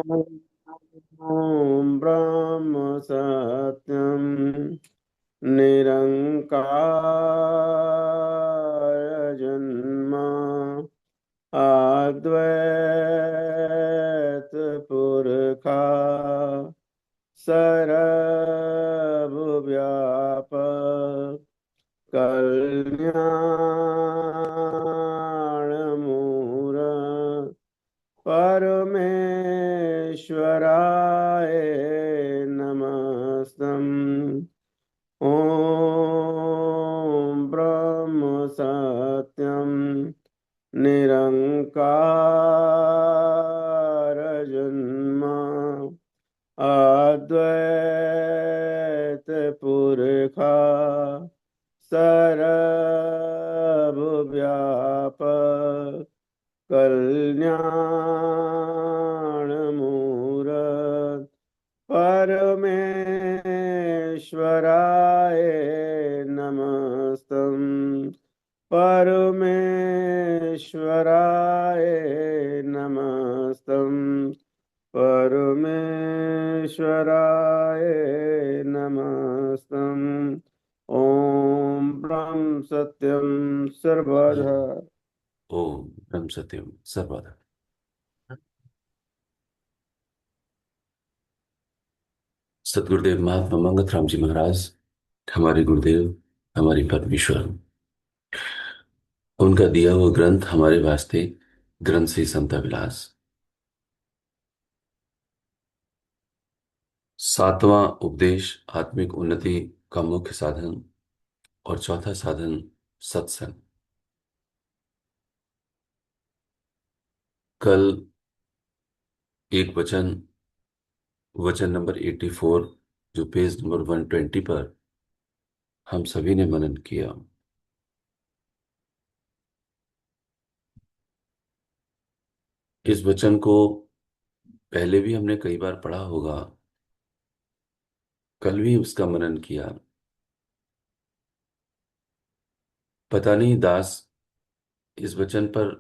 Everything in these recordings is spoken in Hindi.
ॐ ब्रह्म सत्यं निरंकार जन्म अद्वैत पुरखा सर्वव्यापक कल्याणमूर्त परमेश्वराय नमस्तम्। ॐ ब्रह्म सत्यं निरंकार जन्म अद्वैत पुरखा सर्वव्यापक कल्याणमूर्त परमेश्वराय नमस्तम्। परमेश्वराय नमस्तम्। परमेश्वराय नमस्तम्। ॐ ब्रह्म सत्यं सर्वदा। ओम ब्रह्म सत्यम सर्वदा। सदगुरुदेव महात्मा मंगत राम जी महाराज, हमारे गुरुदेव, हमारी परमेश्वर, उनका दिया हुआ ग्रंथ हमारे वास्ते ग्रंथ से समता विलास। सातवां उपदेश आत्मिक उन्नति का मुख्य साधन और चौथा साधन सत्संग। कल एक वचन नंबर 84, जो पेज नंबर 120 पर हम सभी ने मनन किया। इस वचन को पहले भी हमने कई बार पढ़ा होगा, कल भी उसका मनन किया। पता नहीं दास इस वचन पर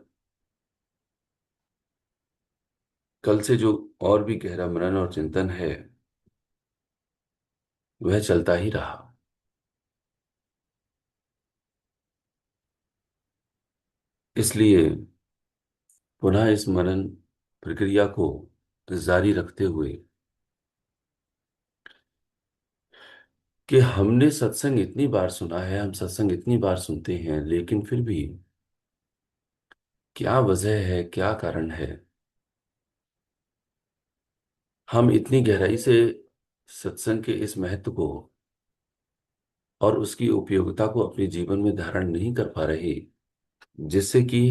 कल से जो और भी गहरा मनन और चिंतन है वह चलता ही रहा। इसलिए पुनः इस मनन प्रक्रिया को जारी रखते हुए कि हमने सत्संग इतनी बार सुना है, हम सत्संग इतनी बार सुनते हैं, लेकिन फिर भी क्या वजह है, क्या कारण है हम इतनी गहराई से सत्संग के इस महत्व को और उसकी उपयोगिता को अपने जीवन में धारण नहीं कर पा रहे, जिससे कि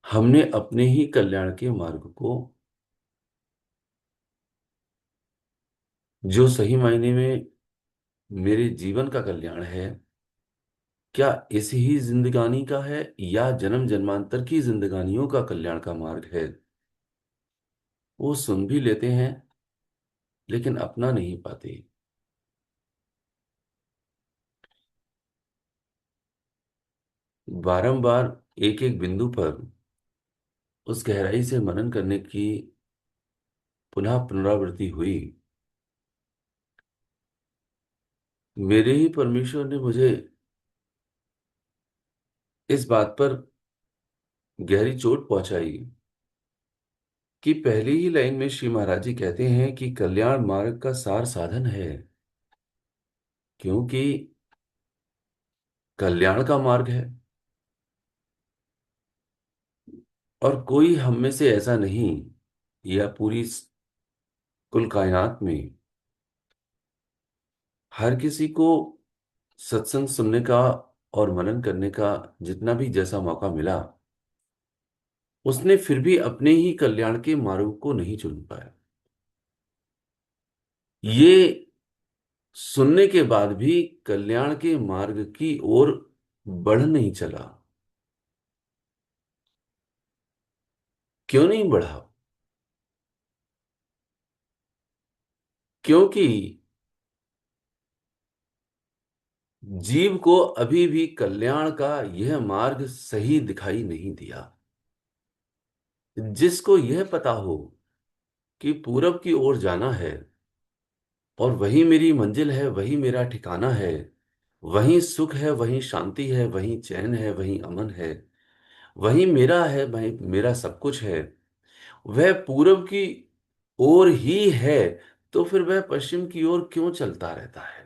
हमने अपने ही कल्याण के मार्ग को, जो सही मायने में मेरे जीवन का कल्याण है, क्या इस ही जिंदगानी का है या जन्म जन्मांतर की जिंदगानियों का कल्याण का मार्ग है, वो सुन भी लेते हैं लेकिन अपना नहीं पाते। बारंबार एक एक बिंदु पर उस गहराई से मनन करने की पुनः पुनरावृत्ति हुई। मेरे ही परमेश्वर ने मुझे इस बात पर गहरी चोट पहुंचाई कि पहली ही लाइन में श्री महाराज जी कहते हैं कि कल्याण मार्ग का सार साधन है, क्योंकि कल्याण का मार्ग है। और कोई हम में से ऐसा नहीं, या पूरी कुल कायनात में हर किसी को सत्संग सुनने का और मनन करने का जितना भी जैसा मौका मिला, उसने फिर भी अपने ही कल्याण के मार्ग को नहीं चुन पाया। ये सुनने के बाद भी कल्याण के मार्ग की ओर बढ़ नहीं चला। क्यों नहीं बढ़ा? क्योंकि जीव को अभी भी कल्याण का यह मार्ग सही दिखाई नहीं दिया। जिसको यह पता हो कि पूरब की ओर जाना है और वही मेरी मंजिल है, वही मेरा ठिकाना है, वही सुख है, वही शांति है, वही चैन है, वही अमन है, वही मेरा है, वही मेरा सब कुछ है, वह पूरब की ओर ही है, तो फिर वह पश्चिम की ओर क्यों चलता रहता है?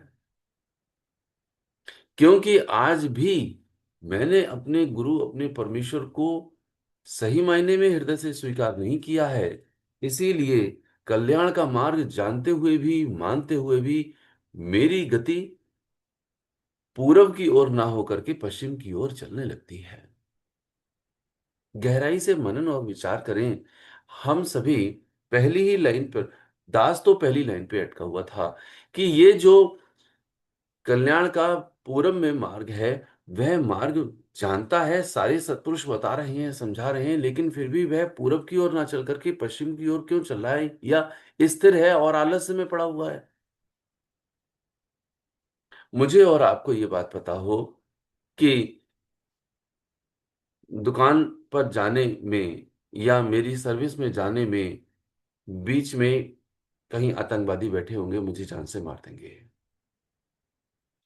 क्योंकि आज भी मैंने अपने गुरु, अपने परमेश्वर को सही मायने में हृदय से स्वीकार नहीं किया है। इसीलिए कल्याण का मार्ग जानते हुए भी, मानते हुए भी, मेरी गति पूरब की ओर ना होकर के पश्चिम की ओर चलने लगती है। गहराई से मनन और विचार करें। हम सभी पहली ही लाइन पर, दास तो पहली लाइन पे अटका हुआ था कि ये जो कल्याण का पूरब में मार्ग है, वह मार्ग जानता है, सारे सत्पुरुष बता रहे हैं, समझा रहे हैं, लेकिन फिर भी वह पूरब की ओर ना चल करके पश्चिम की ओर क्यों चल रहा है, या स्थिर है और आलस्य में पड़ा हुआ है? मुझे और आपको ये बात पता हो कि दुकान पर जाने में या मेरी सर्विस में जाने में बीच में कहीं आतंकवादी बैठे होंगे, मुझे जान से मार देंगे।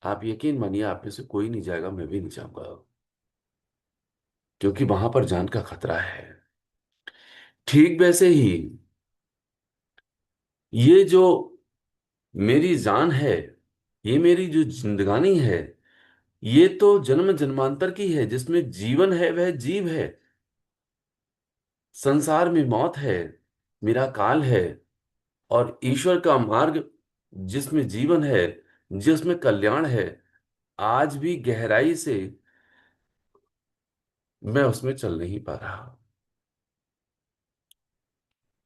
आप यकीन मानिए, आप में से कोई नहीं जाएगा, मैं भी नहीं जाऊंगा, क्योंकि वहां पर जान का खतरा है। ठीक वैसे ही ये जो मेरी जान है, ये मेरी जो जिंदगानी है, ये तो जन्म जन्मांतर की है, जिसमें जीवन है वह जीव है। संसार में मौत है, मेरा काल है, और ईश्वर का मार्ग जिसमें जीवन है, जिसमें कल्याण है, आज भी गहराई से मैं उसमें चल नहीं पा रहा।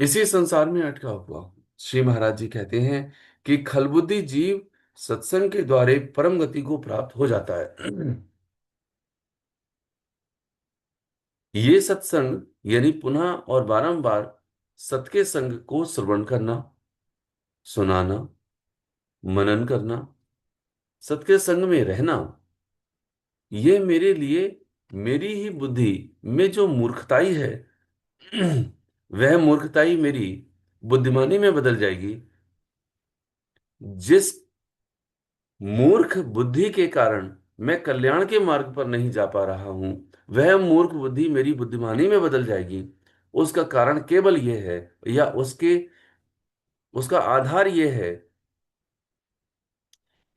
इसी संसार में अटका हुआ हूं। श्री महाराज जी कहते हैं कि खलबुद्धि जीव सत्संग के द्वारे परम गति को प्राप्त हो जाता है। ये सत्संग यानी पुनः और बारंबार सत के संग को श्रवण करना, सुनाना, मनन करना, सत के संग में रहना, ये मेरे लिए, मेरी ही बुद्धि में जो मूर्खताई है, वह मूर्खताई मेरी बुद्धिमानी में बदल जाएगी। जिस मूर्ख बुद्धि के कारण मैं कल्याण के मार्ग पर नहीं जा पा रहा हूं, वह मूर्ख बुद्धि मेरी बुद्धिमानी में बदल जाएगी। उसका कारण केवल यह है, या उसका आधार यह है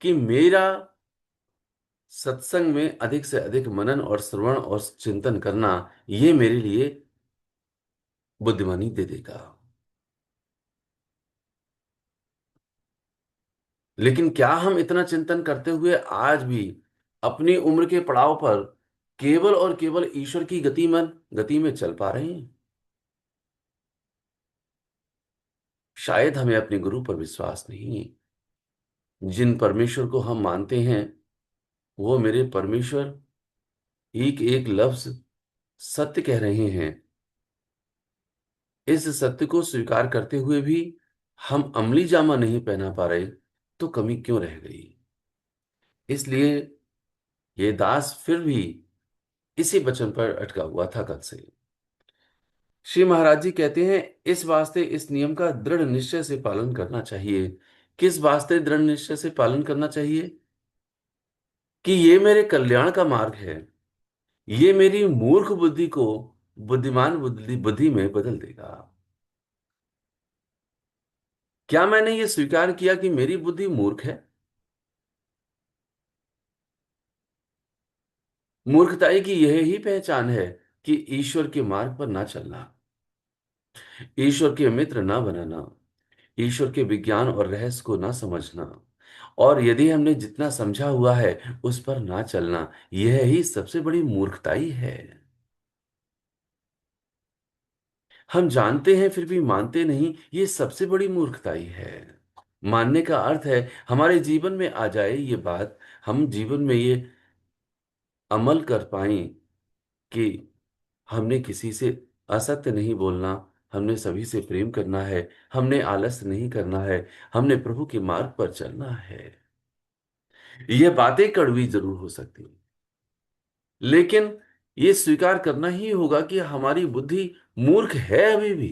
कि मेरा सत्संग में अधिक से अधिक मनन और श्रवण और चिंतन करना, यह मेरे लिए बुद्धिमानी दे देगा। लेकिन क्या हम इतना चिंतन करते हुए आज भी अपनी उम्र के पड़ाव पर केवल और केवल ईश्वर की गति में चल पा रहे हैं? शायद हमें अपने गुरु पर विश्वास नहीं है। जिन परमेश्वर को हम मानते हैं, वो मेरे परमेश्वर एक एक लफ्ज सत्य कह रहे हैं। इस सत्य को स्वीकार करते हुए भी हम अमली जामा नहीं पहना पा रहे, तो कमी क्यों रह गई? इसलिए ये दास फिर भी इसी वचन पर अटका हुआ था कल से। श्री महाराज जी कहते हैं, इस वास्ते इस नियम का दृढ़ निश्चय से पालन करना चाहिए। किस वास्ते दृढ़ निश्चय से पालन करना चाहिए? कि ये मेरे कल्याण का मार्ग है, ये मेरी मूर्ख बुद्धि को बुद्धिमान बुद्धि में बदल देगा। क्या मैंने ये स्वीकार किया कि मेरी बुद्धि मूर्ख है? मूर्खताई की यह ही पहचान है कि ईश्वर के मार्ग पर ना चलना, ईश्वर के मित्र ना बनाना, ईश्वर के विज्ञान और रहस्य को ना समझना, और यदि हमने जितना समझा हुआ है उस पर ना चलना, यह ही सबसे बड़ी मूर्खताई है। हम जानते हैं फिर भी मानते नहीं, ये सबसे बड़ी मूर्खताई है। मानने का अर्थ है हमारे जीवन में आ जाए ये बात, हम जीवन में ये अमल कर पाएं कि हमने किसी से असत्य नहीं बोलना, हमने सभी से प्रेम करना है, हमने आलस नहीं करना है, हमने प्रभु के मार्ग पर चलना है। ये बातें कड़वी जरूर हो सकती हैं, लेकिन ये स्वीकार करना ही होगा कि हमारी बुद्धि मूर्ख है अभी भी।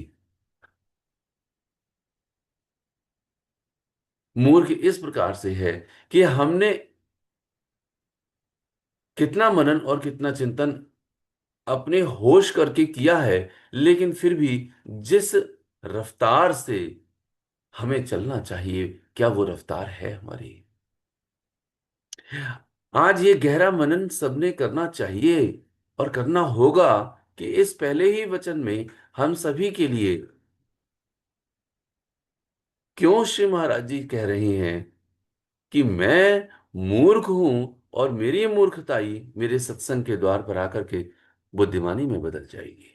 मूर्ख इस प्रकार से है कि हमने कितना मनन और कितना चिंतन अपने होश करके किया है, लेकिन फिर भी जिस रफ्तार से हमें चलना चाहिए, क्या वो रफ्तार है हमारी? आज ये गहरा मनन सबने करना चाहिए और करना होगा कि इस पहले ही वचन में हम सभी के लिए क्यों श्री महाराज जी कह रहे हैं कि मैं मूर्ख हूं और मेरी मूर्खताई मेरे सत्संग के द्वार पर आकर के बुद्धिमानी में बदल जाएगी।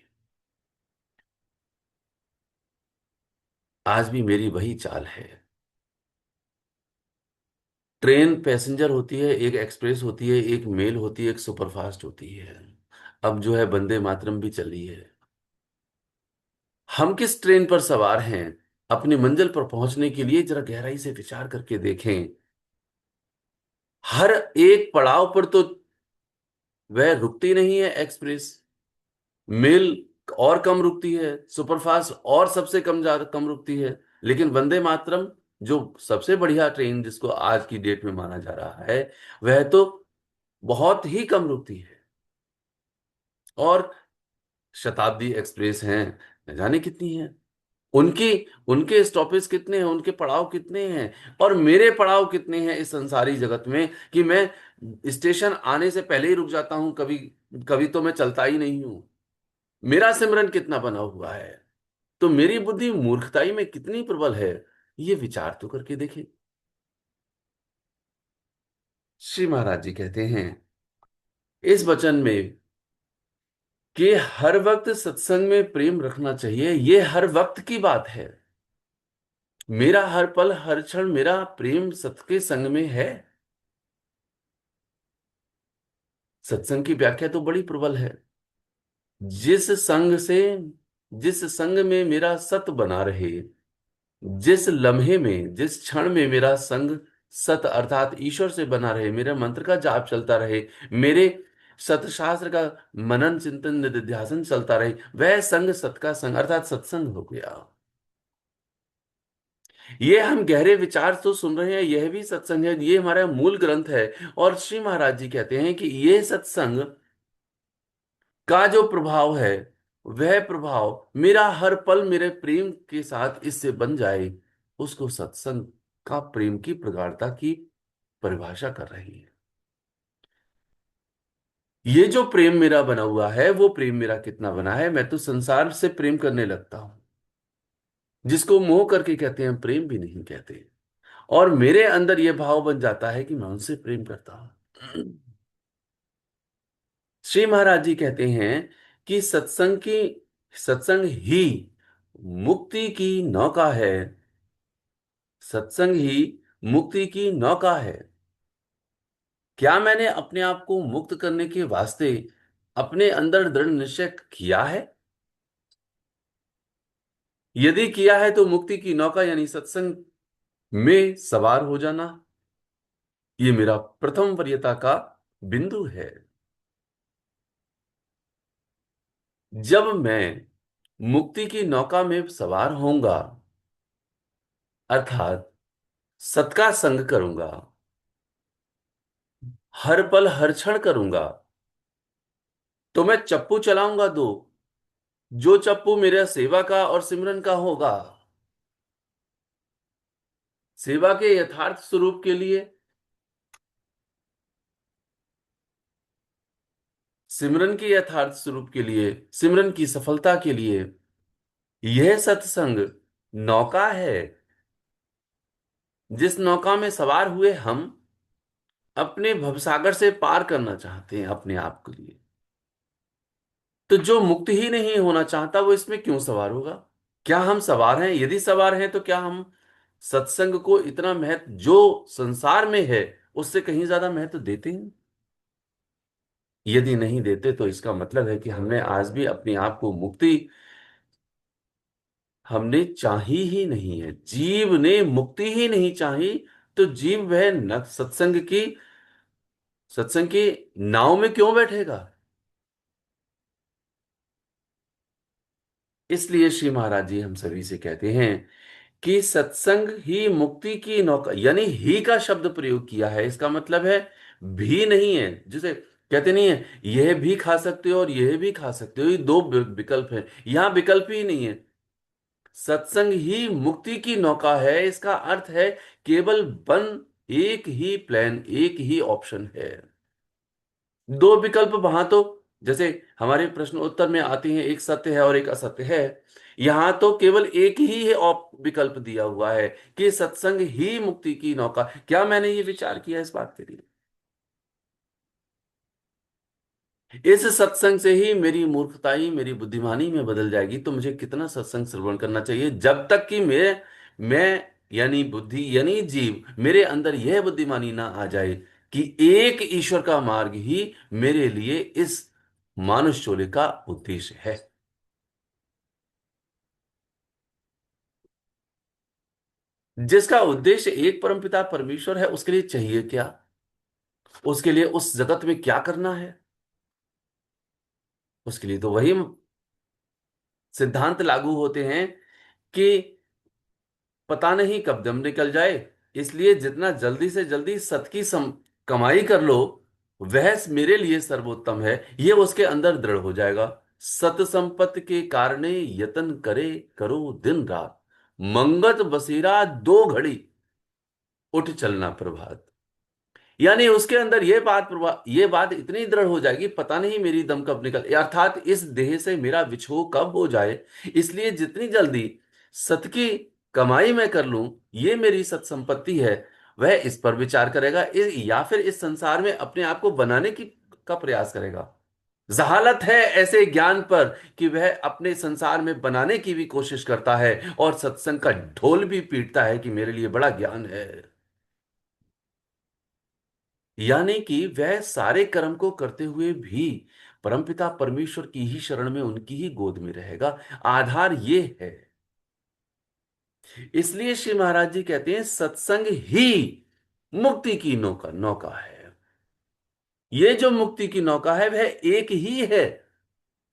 आज भी मेरी वही चाल है। ट्रेन पैसेंजर होती है, एक एक्सप्रेस होती है, एक मेल होती है, एक सुपरफास्ट होती है। अब जो है वंदे मातरम भी चल रही है। हम किस ट्रेन पर सवार हैं? अपनी मंजिल पर पहुंचने के लिए जरा गहराई से विचार करके देखें। हर एक पड़ाव पर तो वह रुकती नहीं है एक्सप्रेस, मेल और कम रुकती है, सुपरफास्ट और सबसे कम ज्यादा कम रुकती है। लेकिन वंदे मातरम, जो सबसे बढ़िया ट्रेन जिसको आज की डेट में माना जा रहा है, वह तो बहुत ही कम रुकती है। और शताब्दी एक्सप्रेस हैं, न जाने कितनी हैं। उनकी उनके स्टॉपेज कितने हैं, उनके पड़ाव कितने हैं, और मेरे पड़ाव कितने हैं इस संसारी जगत में कि मैं स्टेशन आने से पहले ही रुक जाता हूं। कभी कभी तो मैं चलता ही नहीं हूं। मेरा सिमरन कितना बना हुआ है, तो मेरी बुद्धि मूर्खताई में कितनी प्रबल है, ये विचार तो करके देखें। श्री महाराज जी कहते हैं इस वचन में कि हर वक्त सत्संग में प्रेम रखना चाहिए। ये हर वक्त की बात है। मेरा हर पल हर क्षण मेरा प्रेम सत्य के संग में है। सत्संग की व्याख्या तो बड़ी प्रबल है। जिस संग से, जिस संग में मेरा सत बना रहे, जिस लम्हे में जिस क्षण में मेरा संग सत अर्थात ईश्वर से बना रहे, मेरे मंत्र का जाप चलता रहे, मेरे सतशास्त्र का मनन चिंतन निधिध्यासन चलता रहे, वह संग सत का संग अर्थात सत्संग हो गया। ये हम गहरे विचार तो सुन रहे हैं, यह भी सत्संग है, ये हमारा मूल ग्रंथ है। और श्री महाराज जी कहते हैं कि ये सत्संग का जो प्रभाव है, वह प्रभाव मेरा हर पल मेरे प्रेम के साथ इससे बन जाए, उसको सत्संग का प्रेम की प्रगाढ़ता की परिभाषा कर रही है। ये जो प्रेम मेरा बना हुआ है, वो प्रेम मेरा कितना बना है? मैं तो संसार से प्रेम करने लगता हूं, जिसको मोह करके कहते हैं, प्रेम भी नहीं कहते। और मेरे अंदर यह भाव बन जाता है कि मैं उनसे प्रेम करता हूं। श्री महाराज जी कहते हैं कि सत्संग ही मुक्ति की नौका है। सत्संग ही मुक्ति की नौका है। क्या मैंने अपने आप को मुक्त करने के वास्ते अपने अंदर दृढ़ निश्चय किया है? यदि किया है तो मुक्ति की नौका यानी सत्संग में सवार हो जाना, ये मेरा प्रथम वरीयता का बिंदु है। जब मैं मुक्ति की नौका में सवार होऊंगा, अर्थात सत का संग करूंगा, हर पल हर क्षण करूंगा, तो मैं चप्पू चलाऊंगा दो। जो चप्पू मेरा सेवा का और सिमरन का होगा, सेवा के यथार्थ स्वरूप के लिए, सिमरन के यथार्थ स्वरूप के लिए, सिमरन की सफलता के लिए, यह सत्संग नौका है। जिस नौका में सवार हुए हम अपने भवसागर से पार करना चाहते हैं अपने आप के लिए, तो जो मुक्त ही नहीं होना चाहता वो इसमें क्यों सवार होगा? क्या हम सवार हैं? यदि सवार हैं तो क्या हम सत्संग को इतना महत्व जो संसार में है उससे कहीं ज्यादा महत्व देते हैं? यदि नहीं देते तो इसका मतलब है कि हमने आज भी अपने आप को मुक्ति हमने चाही ही नहीं है। जीव ने मुक्ति ही नहीं चाही, तो जीव वह न सत्संग की नाव में क्यों बैठेगा? इसलिए श्री महाराज जी हम सभी से कहते हैं कि सत्संग ही मुक्ति की नौका, यानी ही का शब्द प्रयोग किया है, इसका मतलब है भी नहीं है। जिसे कहते नहीं है यह भी खा सकते हो और यह भी खा सकते हो, ये दो विकल्प है, यहां विकल्प ही नहीं है। सत्संग ही मुक्ति की नौका है, इसका अर्थ है केवल वन, एक ही प्लान, एक ही ऑप्शन है। दो विकल्प वहां तो, जैसे हमारे प्रश्न उत्तर में आते हैं, एक सत्य है और एक असत्य है, यहां तो केवल एक ही है विकल्प दिया हुआ है कि सत्संग ही मुक्ति की नौका। क्या मैंने ये विचार किया इस बात के लिए? इस सत्संग से ही मेरी मूर्खताई मेरी बुद्धिमानी में बदल जाएगी, तो मुझे कितना सत्संग श्रवण करना चाहिए जब तक कि मैं यानी बुद्धि यानी जीव, मेरे अंदर यह बुद्धिमानी ना आ जाए कि एक ईश्वर का मार्ग ही मेरे लिए इस मानुष चोले का उद्देश्य है। जिसका उद्देश्य एक परमपिता परमेश्वर है, उसके लिए चाहिए क्या? उसके लिए उस जगत में क्या करना है? उसके लिए तो वही सिद्धांत लागू होते हैं कि पता नहीं कब दम निकल जाए, इसलिए जितना जल्दी से जल्दी सत की कमाई कर लो, वह मेरे लिए सर्वोत्तम है, ये उसके अंदर दृढ़ हो जाएगा। सत संपत्ति के कारणे यतन करे, करो दिन रात, मंगत बसेरा दो घड़ी, उठ चलना प्रभात। यानी उसके अंदर ये बात इतनी दृढ़ हो जाएगी, पता नहीं मेरी दम कब निकल, अर्थात इस देह से मेरा विछोह कब हो जाए, इसलिए जितनी जल्दी सत की कमाई मैं कर लूं, ये मेरी सत संपत्ति है। वह इस पर विचार करेगा, या फिर इस संसार में अपने आप को बनाने की का प्रयास करेगा। जहालत है ऐसे ज्ञान पर कि वह अपने संसार में बनाने की भी कोशिश करता है और सत्संग का ढोल भी पीटता है कि मेरे लिए बड़ा ज्ञान है। यानी कि वह सारे कर्म को करते हुए भी परमपिता परमेश्वर की ही शरण में, उनकी ही गोद में रहेगा। आधार ये है। इसलिए श्री महाराज जी कहते हैं सत्संग ही मुक्ति की नौका नौका है। ये जो मुक्ति की नौका है वह एक ही है,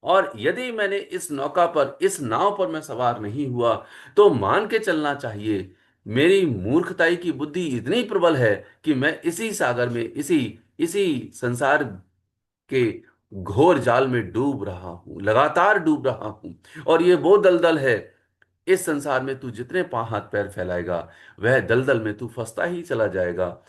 और यदि मैंने इस नौका पर, इस नाव पर मैं सवार नहीं हुआ, तो मान के चलना चाहिए मेरी मूर्खताई की बुद्धि इतनी प्रबल है कि मैं इसी सागर में, इसी इसी संसार के घोर जाल में डूब रहा हूं, लगातार डूब रहा हूं। और ये वो दलदल है, इस संसार में तू जितने हाथ पैर फैलाएगा, वह दलदल में तू फंसता ही चला जाएगा।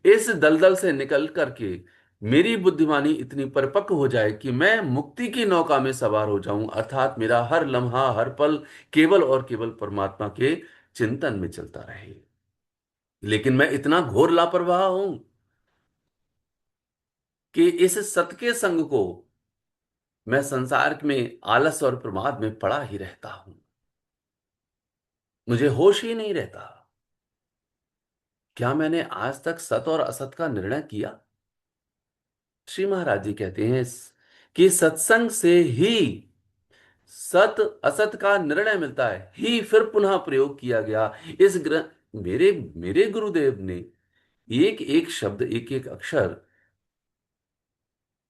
इस दलदल से निकल करके मेरी बुद्धिमानी इतनी परिपक्व हो जाए कि मैं मुक्ति की नौका में सवार हो जाऊं, अर्थात मेरा हर लम्हा हर पल केवल और केवल परमात्मा के चिंतन में चलता रहे। लेकिन मैं इतना घोर लापरवाह हूं कि इस सत के संग को, मैं संसार में आलस और प्रमाद में पड़ा ही रहता हूं, मुझे होश ही नहीं रहता। क्या मैंने आज तक सत और असत का निर्णय किया? श्री महाराज जी कहते हैं कि सत्संग से ही सत असत का निर्णय मिलता है, ही फिर पुनः प्रयोग किया गया इस ग्रंथ। मेरे मेरे गुरुदेव ने एक एक शब्द, एक एक अक्षर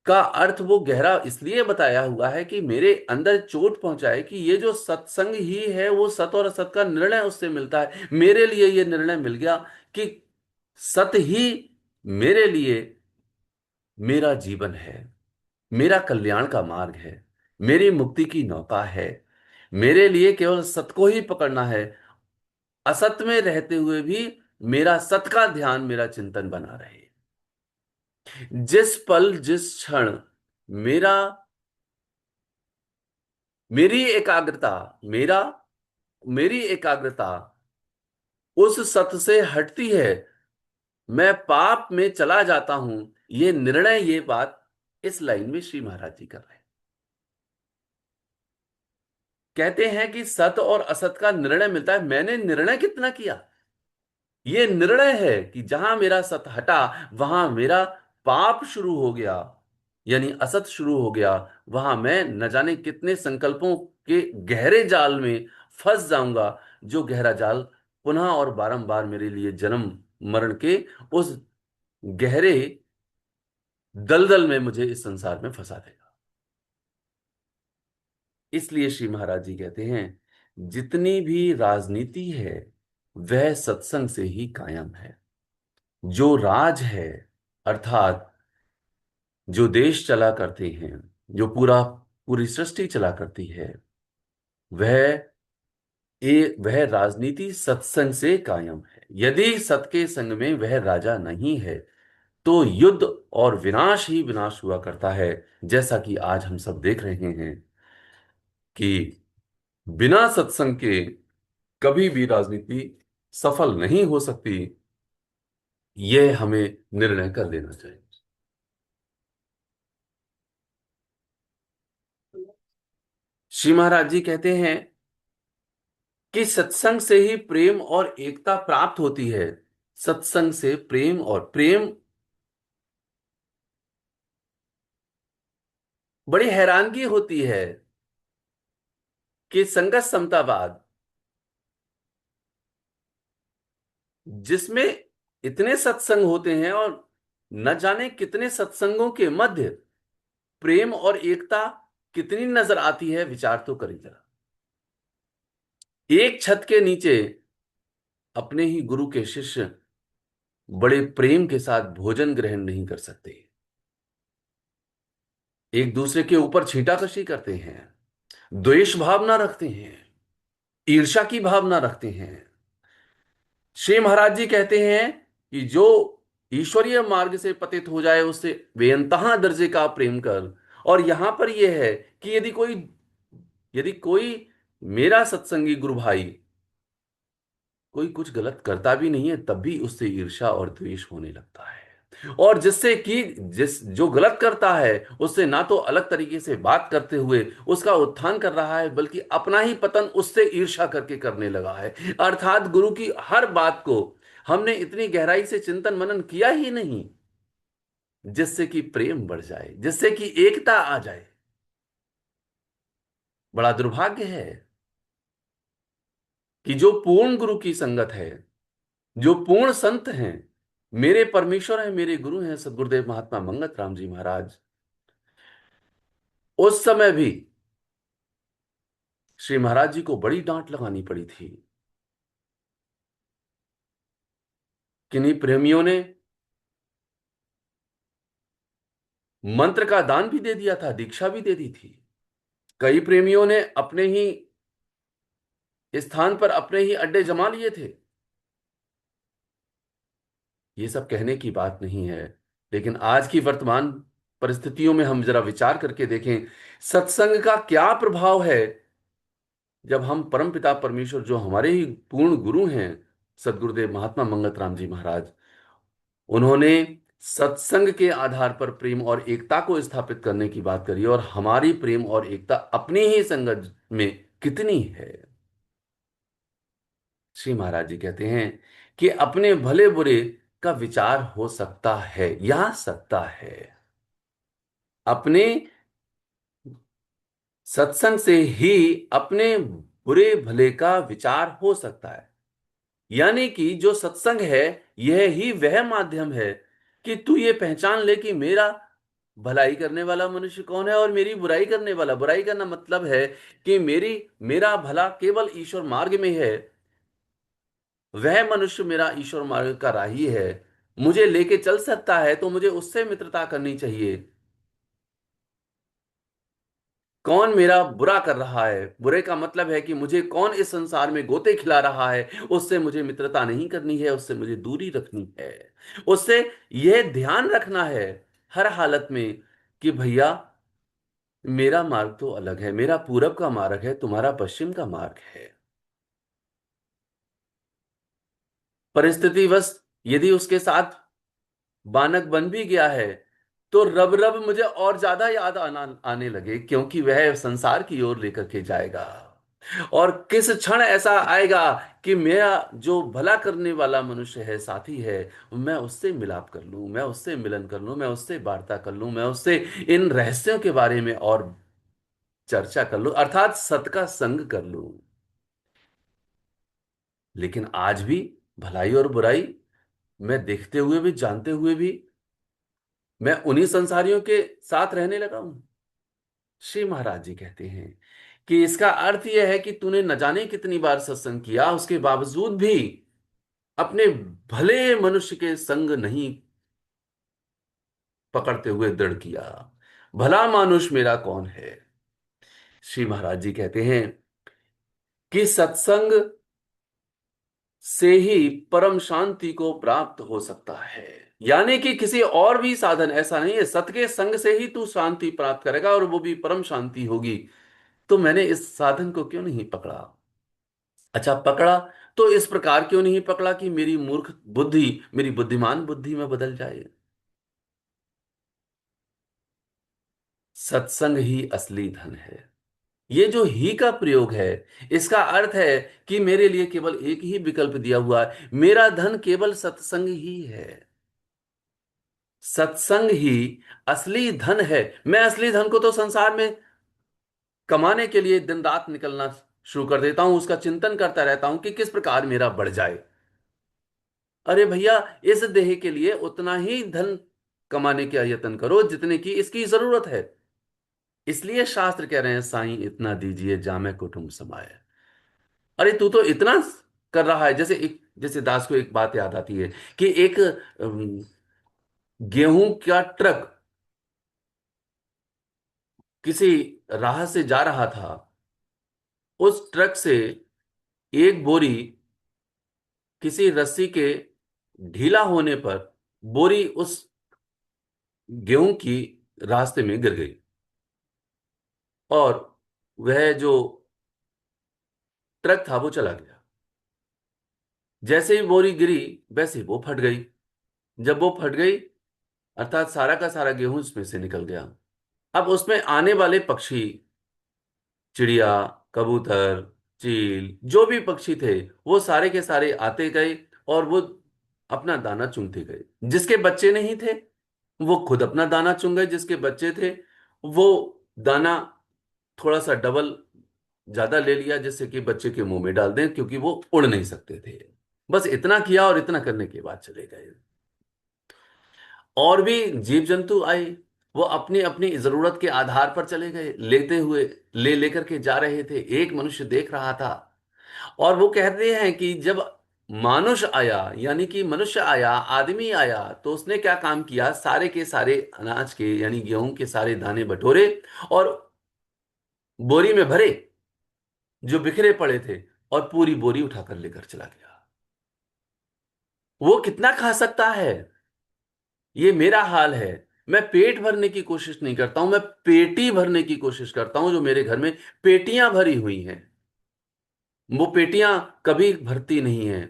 का अर्थ वो गहरा इसलिए बताया हुआ है कि मेरे अंदर चोट पहुंचाए कि ये जो सत्संग ही है वो सत और असत का निर्णय उससे मिलता है। मेरे लिए ये निर्णय मिल गया कि सत ही मेरे लिए मेरा जीवन है, मेरा कल्याण का मार्ग है, मेरी मुक्ति की नौका है। मेरे लिए केवल सत को ही पकड़ना है, असत में रहते हुए भी मेरा सत का ध्यान, मेरा चिंतन बना रहे। जिस पल जिस क्षण मेरा मेरी एकाग्रता मेरा मेरी एकाग्रता उस सत से हटती है, मैं पाप में चला जाता हूं। ये निर्णय, ये बात इस लाइन में श्री महाराज जी कर रहे हैं। कहते हैं कि सत और असत का निर्णय मिलता है। मैंने निर्णय कितना किया? ये निर्णय है कि जहां मेरा सत हटा, वहां मेरा पाप शुरू हो गया, यानी असत शुरू हो गया। वहां मैं न जाने कितने संकल्पों के गहरे जाल में फंस जाऊंगा, जो गहरा जाल पुनः और बारंबार मेरे लिए जन्म मरण के उस गहरे दलदल में मुझे इस संसार में फंसा देगा। इसलिए श्री महाराज जी कहते हैं, जितनी भी राजनीति है वह सत्संग से ही कायम है। जो राज है, अर्थात जो देश चला करते हैं, जो पूरी सृष्टि चला करती है, वह वह राजनीति सत्संग से कायम है। यदि सत के संग में वह राजा नहीं है तो युद्ध और विनाश ही विनाश हुआ करता है। जैसा कि आज हम सब देख रहे हैं कि बिना सत्संग के कभी भी राजनीति सफल नहीं हो सकती। यह हमें निर्णय कर लेना चाहिए। श्री महाराज जी कहते हैं कि सत्संग से ही प्रेम और एकता प्राप्त होती है। सत्संग से प्रेम, और प्रेम, बड़ी हैरानगी होती है कि संगत समतावाद, जिसमें इतने सत्संग होते हैं और न जाने कितने सत्संगों के मध्य प्रेम और एकता कितनी नजर आती है, विचार तो करिए जरा। एक छत के नीचे अपने ही गुरु के शिष्य बड़े प्रेम के साथ भोजन ग्रहण नहीं कर सकते, एक दूसरे के ऊपर छींटाकशी करते हैं, द्वेष भावना रखते हैं, ईर्ष्या की भावना रखते हैं। श्री महाराज जी कहते हैं कि जो ईश्वरीय मार्ग से पतित हो जाए उससे बेअंतहा दर्जे का प्रेम कर। और यहां पर यह है कि यदि कोई मेरा सत्संगी गुरु भाई कोई कुछ गलत करता भी नहीं है, तब भी उससे ईर्ष्या और द्वेष होने लगता है। और जिससे कि जिस जो गलत करता है उससे ना तो अलग तरीके से बात करते हुए उसका उत्थान कर रहा है, बल्कि अपना ही पतन उससे ईर्ष्या करके करने लगा है। अर्थात गुरु की हर बात को हमने इतनी गहराई से चिंतन मनन किया ही नहीं, जिससे कि प्रेम बढ़ जाए, जिससे कि एकता आ जाए। बड़ा दुर्भाग्य है कि जो पूर्ण गुरु की संगत है, जो पूर्ण संत हैं, मेरे परमेश्वर हैं, मेरे गुरु हैं सदगुरुदेव महात्मा मंगत राम जी महाराज, उस समय भी श्री महाराज जी को बड़ी डांट लगानी पड़ी थी। किन्हीं प्रेमियों ने मंत्र का दान भी दे दिया था, दीक्षा भी दे दी थी। कई प्रेमियों ने अपने ही स्थान पर अपने ही अड्डे जमा लिए थे। ये सब कहने की बात नहीं है, लेकिन आज की वर्तमान परिस्थितियों में हम जरा विचार करके देखें, सत्संग का क्या प्रभाव है जब हम परमपिता परमेश्वर, जो हमारे ही पूर्ण गुरु हैं सदगुरुदेव महात्मा मंगत राम जी महाराज, उन्होंने सत्संग के आधार पर प्रेम और एकता को स्थापित करने की बात करी, और हमारी प्रेम और एकता अपनी ही संगत में कितनी है। श्री महाराज जी कहते हैं कि अपने भले बुरे का विचार हो सकता है या सकता है। अपने सत्संग से ही अपने बुरे भले का विचार हो सकता है। यानी कि जो सत्संग है, यह ही वह माध्यम है कि तू ये पहचान ले कि मेरा भलाई करने वाला मनुष्य कौन है और मेरी बुराई करने वाला। बुराई करना मतलब है कि मेरा भला केवल ईश्वर मार्ग में है, वह मनुष्य मेरा ईश्वर मार्ग का राही है, मुझे लेके चल सकता है, तो मुझे उससे मित्रता करनी चाहिए। कौन मेरा बुरा कर रहा है, बुरे का मतलब है कि मुझे कौन इस संसार में गोते खिला रहा है, उससे मुझे मित्रता नहीं करनी है, उससे मुझे दूरी रखनी है। उससे यह ध्यान रखना है हर हालत में कि भैया, मेरा मार्ग तो अलग है, मेरा पूरब का मार्ग है, तुम्हारा पश्चिम का मार्ग है। परिस्थितिवश यदि उसके साथ बानक बन भी गया है, तो रब रब मुझे और ज्यादा याद आने लगे, क्योंकि वह संसार की ओर लेकर के जाएगा। और किस क्षण ऐसा आएगा कि मेरा जो भला करने वाला मनुष्य है, साथी है, मैं उससे मिलाप कर लूं, मैं उससे मिलन कर लूं, मैं उससे वार्ता कर लूं, मैं उससे इन रहस्यों के बारे में और चर्चा कर लूं, अर्थात सत का संग कर लूं। लेकिन आज भी भलाई और बुराई मैं देखते हुए भी, जानते हुए भी, मैं उन्हीं संसारियों के साथ रहने लगा हूं। श्री महाराज जी कहते हैं कि इसका अर्थ यह है कि तूने न जाने कितनी बार सत्संग किया, उसके बावजूद भी अपने भले मनुष्य के संग नहीं पकड़ते हुए दृढ़ किया। भला मानुष मेरा कौन है। श्री महाराज जी कहते हैं कि सत्संग से ही परम शांति को प्राप्त हो सकता है। यानी कि किसी और भी साधन ऐसा नहीं है, सत के संग से ही तू शांति प्राप्त करेगा और वो भी परम शांति होगी। तो मैंने इस साधन को क्यों नहीं पकड़ा। अच्छा पकड़ा तो इस प्रकार क्यों नहीं पकड़ा कि मेरी मूर्ख बुद्धि मेरी बुद्धिमान बुद्धि में बदल जाए। सत्संग ही असली धन है। ये जो ही का प्रयोग है, इसका अर्थ है कि मेरे लिए केवल एक ही विकल्प दिया हुआ है, मेरा धन केवल सत्संग ही है। सत्संग ही असली धन है। मैं असली धन को तो संसार में कमाने के लिए दिन रात निकलना शुरू कर देता हूं, उसका चिंतन करता रहता हूं कि किस प्रकार मेरा बढ़ जाए। अरे भैया, इस देह के लिए उतना ही धन कमाने का यत्न करो जितने की इसकी जरूरत है। इसलिए शास्त्र कह रहे हैं, साईं इतना दीजिए जामे कुटुंब समाए। अरे तू तो इतना कर रहा है। जैसे दास को एक बात याद आती है कि एक गेहूं का ट्रक किसी राह से जा रहा था। उस ट्रक से एक बोरी किसी रस्सी के ढीला होने पर बोरी उस गेहूं की रास्ते में गिर गई, और वह जो ट्रक था वो चला गया। जैसे ही बोरी गिरी वैसे ही वो फट गई। जब वो फट गई, अर्थात सारा का सारा गेहूं उसमें से निकल गया। अब उसमें आने वाले पक्षी, चिड़िया, कबूतर, चील, जो भी पक्षी थे, वो सारे के सारे आते गए और वो अपना दाना चुनते गए। जिसके बच्चे नहीं थे वो खुद अपना दाना चुन गए, जिसके बच्चे थे वो दाना थोड़ा सा डबल ज्यादा ले लिया, जिससे कि बच्चे के मुंह में डाल दें, क्योंकि वो उड़ नहीं सकते थे। बस इतना किया और इतना करने के बाद चले गए। और भी जीव जंतु आए, वो अपनी अपनी जरूरत के आधार पर चले गए, लेते हुए ले लेकर के जा रहे थे। एक मनुष्य देख रहा था, और वो कहते हैं कि जब मानुष आया, यानी कि मनुष्य आया, आदमी आया, तो उसने क्या काम किया, सारे के सारे अनाज के यानी गेहूं के सारे दाने बटोरे और बोरी में भरे जो बिखरे पड़े थे, और पूरी बोरी उठाकर लेकर चला गया। वो कितना खा सकता है। ये मेरा हाल है। मैं पेट भरने की कोशिश नहीं करता हूं, मैं पेटी भरने की कोशिश करता हूं। जो मेरे घर में पेटियां भरी हुई हैं, वो पेटियां कभी भरती नहीं है,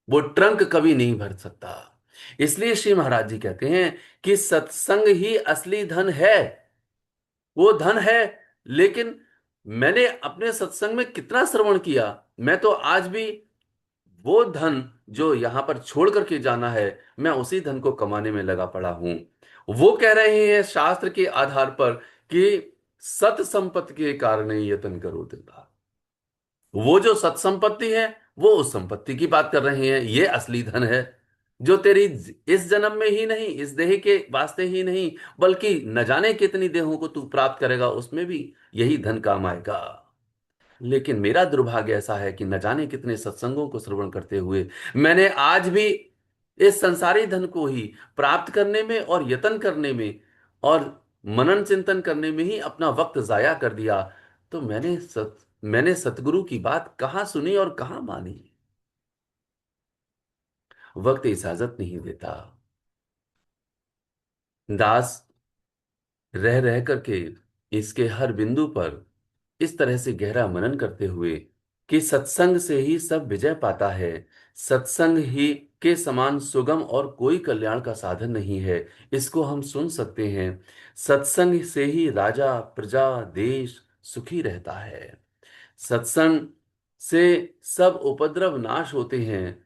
वो ट्रंक कभी नहीं भर सकता। इसलिए श्री महाराज जी कहते हैं कि सत्संग ही असली धन है। वो धन है, लेकिन मैंने अपने सत्संग में कितना श्रवण किया। मैं तो आज भी वो धन जो यहां पर छोड़ करके जाना है, मैं उसी धन को कमाने में लगा पड़ा हूं। वो कह रहे हैं शास्त्र के आधार पर कि सत संपत्ति के कारण यतन करो दिला। वो जो सत संपत्ति है, वो उस संपत्ति की बात कर रहे हैं। ये असली धन है, जो तेरी इस जन्म में ही नहीं, इस देह के वास्ते ही नहीं, बल्कि न जाने कितनी देहों को तू प्राप्त करेगा, उसमें भी यही धन काम आएगा। लेकिन मेरा दुर्भाग्य ऐसा है कि न जाने कितने सत्संगों को श्रवण करते हुए मैंने आज भी इस संसारी धन को ही प्राप्त करने में और यतन करने में और मनन चिंतन करने में ही अपना वक्त जाया कर दिया। तो मैंने सतगुरु की बात कहाँ सुनी और कहाँ मानी। वक्त इजाजत नहीं देता। दास रह रह करके इसके हर बिंदु पर इस तरह से गहरा मनन करते हुए कि सत्संग से ही सब विजय पाता है, सत्संग ही के समान सुगम और कोई कल्याण का साधन नहीं है, इसको हम सुन सकते हैं। सत्संग से ही राजा, प्रजा, देश सुखी रहता है। सत्संग से सब उपद्रव नाश होते हैं।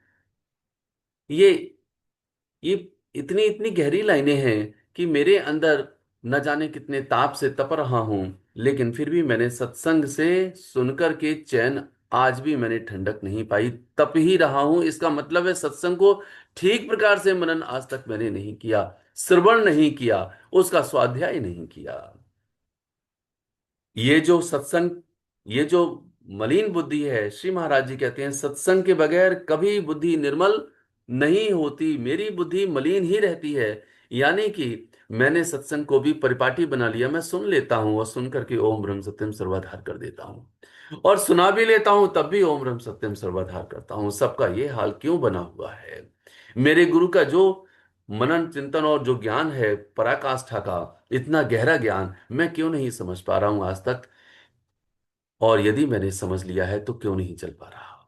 ये ये इतनी इतनी गहरी लाइनें हैं कि मेरे अंदर न जाने कितने ताप से तप रहा हूं, लेकिन फिर भी मैंने सत्संग से सुनकर के चैन आज भी मैंने ठंडक नहीं पाई, तप ही रहा हूं। इसका मतलब है सत्संग को ठीक प्रकार से मनन आज तक मैंने नहीं किया, श्रवण नहीं किया, उसका स्वाध्याय नहीं किया। ये जो सत्संग ये जो मलिन बुद्धि है, श्री महाराज जी कहते हैं सत्संग के बगैर कभी बुद्धि निर्मल नहीं होती, मेरी बुद्धि मलिन ही रहती है। यानी कि मैंने सत्संग को भी परिपाटी बना लिया, मैं सुन लेता हूं और सुन करके ओम ब्रह्म सत्यम सर्वधार कर देता हूं, और सुना भी लेता हूं तब भी ओम ब्रह्म सत्यम सर्वधार करता हूं। सबका ये हाल क्यों बना हुआ है? मेरे गुरु का जो मनन चिंतन और जो ज्ञान है पराकाष्ठा का, इतना गहरा ज्ञान मैं क्यों नहीं समझ पा रहा हूं आज तक? और यदि मैंने समझ लिया है तो क्यों नहीं चल पा रहा?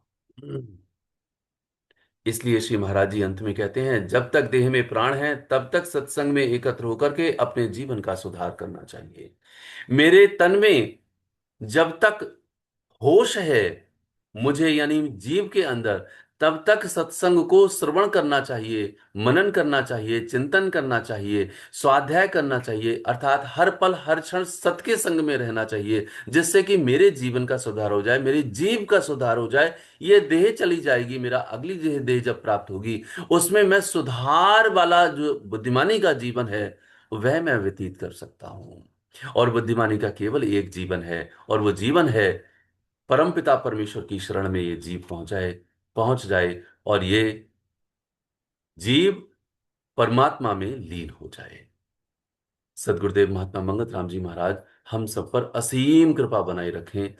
इसलिए श्री महाराज जी अंत में कहते हैं जब तक देह में प्राण है तब तक सत्संग में एकत्र होकर के अपने जीवन का सुधार करना चाहिए। मेरे तन में जब तक होश है, मुझे यानी जीव के अंदर, तब तक सत्संग को श्रवण करना चाहिए, मनन करना चाहिए, चिंतन करना चाहिए, स्वाध्याय करना चाहिए, अर्थात हर पल हर क्षण सत्य के संग में रहना चाहिए, जिससे कि मेरे जीवन का सुधार हो जाए, मेरे जीव का सुधार हो जाए। ये देह चली जाएगी, मेरा अगली देह जब प्राप्त होगी, उसमें मैं सुधार वाला जो बुद्धिमानी का जीवन है वह मैं व्यतीत कर सकता हूं। और बुद्धिमानी का केवल एक जीवन है, और वो जीवन है परमपिता परमेश्वर की शरण में ये जीव पहुंच जाए, और ये जीव परमात्मा में लीन हो जाए। सदगुरुदेव महात्मा मंगत राम जी महाराज हम सब पर असीम कृपा बनाए रखें।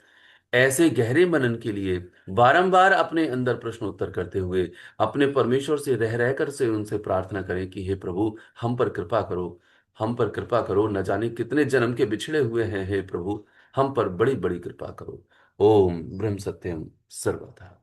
ऐसे गहरे मनन के लिए बारंबार अपने अंदर प्रश्न उत्तर करते हुए अपने परमेश्वर से रह रहकर से उनसे प्रार्थना करें कि हे प्रभु, हम पर कृपा करो, हम पर कृपा करो, न जाने कितने जन्म के बिछड़े हुए हैं, हे प्रभु हम पर बड़ी बड़ी कृपा करो। ओम ब्रह्म सत्यम सर्वथा।